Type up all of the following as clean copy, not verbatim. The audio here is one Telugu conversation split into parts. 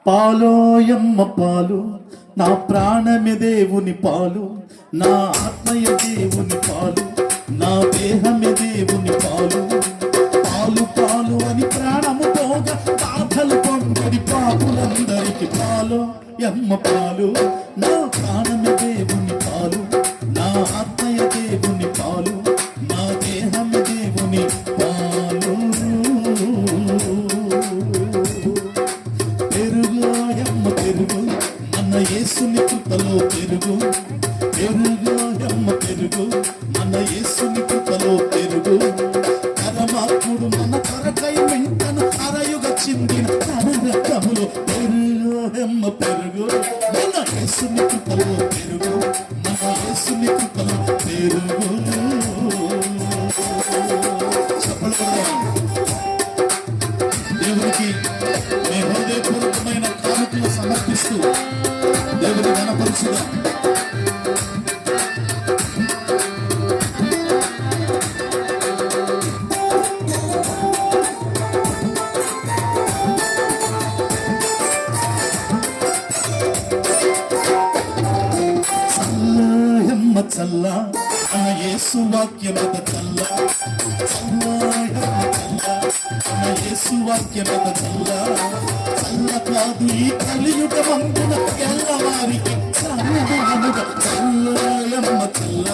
పాలోయమ్మ పాలు, నా ప్రాణమే దేవుని పాలు, నా ఆత్మయ దేవుని పాలు, నా దేహమే దేవుని పాలు. పాలు పాలు అని ప్రాణము పోగా బాధలు పొందడి పాపులందరికి పాలు ఎమ్మ పాలు, నా ప్రాణమే దేవుని పాలు, నా ఆత్మయ దేవుని పాలు, నా దేహమే దేవుని పాలు. పెరుగు ఎమ్మ పెరుగు, మన యేసుని కృపలో పెరుగు. పెరుగు ఎమ్మ పెరుగు, మన యేసుని కృపలో పెరుగు. పరమాత్ముడు మన కొరకై వెంటను అరయుగ చిందిన తన రక్తములో పెరుగు ఎమ్మ పెరుగు, మన యేసుని కృపలో పెరుగు, మన యేసుని కృపలో పెరుగు. దేవునికి మీ హృదయపూర్వకమైన కానుకలు సమర్పిస్తూ దేవుని గణపరుచుదాం. చల్ల మన యేసు వాక్యమద చల్ల, మన యేసు వాక్యమద చల్ల. చల్ల కాదు ఈ కలియుగ మందున ఎల్లవారికి చల్లగా చల్లయమ్మ చల్ల,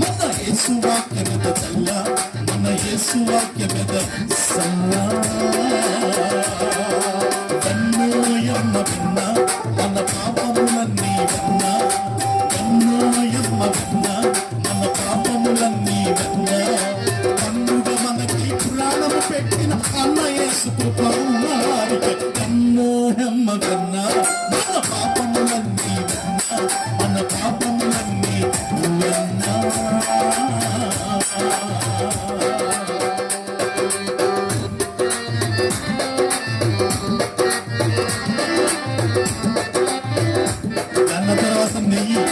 మన యేసు వాక్యమద చల్ల, మన యేసు వాక్యమద చల్ల. కన్నోయమ్మ విన్న మన పాపములన్నీ విన్న, కన్నోయమ్మ విన్న మన పాపములన్నీ విన్న. కన్నుగా మనకి ప్రాణము పెట్టిన అన్న యేసు కృపవారికి కన్నోయమ్మ విన్న మన పాపములన్నీ విన్న, మన పాపములన్నీ విన్న. కన్న తర్వాత నెయ్యి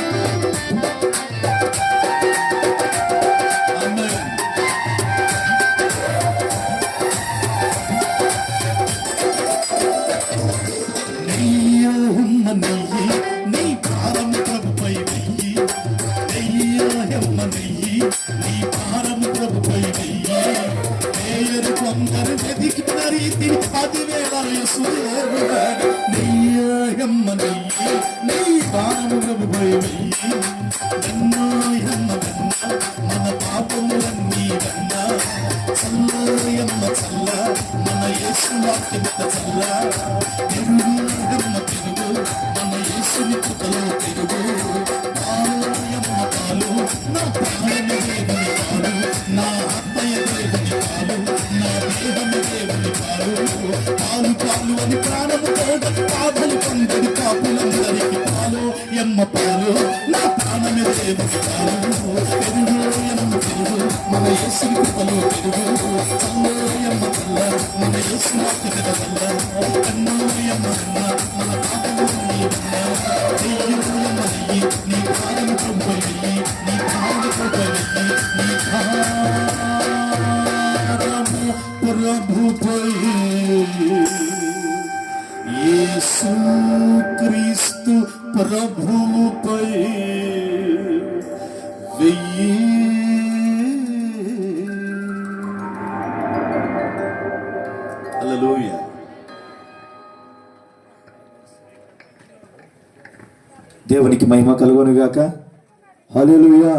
నెయ్యి నీ భారం ప్రభుపై వెయ్యి, నెయ్యమ్మ నెయ్యి నీ భారం ప్రభుపై వెయ్యి. పేరు కొందరు వెతికిన రీతి 10,000 యేసుదేవుడాడు. నెయ్యమ్మ నెయ్యి నీ భారం ప్రభుపై వెయ్యి. ఎన్నోయమ్మ వెన్న మన పాపములన్నీ వెన్న. చల్లయమ్మ చల్ల మన యేసు వాక్యమిత చల్ల. పెరుగు పెరుగు మన యేసుని కృపలో పెరుగు. పాలయమ్మ పాలు, నా ప్రాణమే దేవుని పాలు, నా ఆత్మయ దేవుని పాలు, నా దేహమే దేవుని పాలు. పాలు పాలు అని ప్రాణము తోట బాధలు పొందని పాపులందరికి పాలు ఎమ్మ పాలు, నా ప్రాణమే దేవుని పాలు. పెరుగు ఎమ్మ పెరుగు మన యేసుని కృపలో పెరుగు. చల్లయమ్మ చల్ల మన యేసు వాక్యమిత చల్ల. కన్నోయమ్మ మన పాపములన్నీ విన్న. నెయ్యమ్మ నెయ్యి నీ భారం ప్రభుపై వెయ్యి, నీ భారం ప్రభుపై వెయ్యి, నీ భారము ప్రభుపై. యేసు క్రీస్తు ప్రభువుపై వెయ్యి. హల్లెలూయా. దేవునికి మహిమ కలుగును గాక. హల్లెలూయా.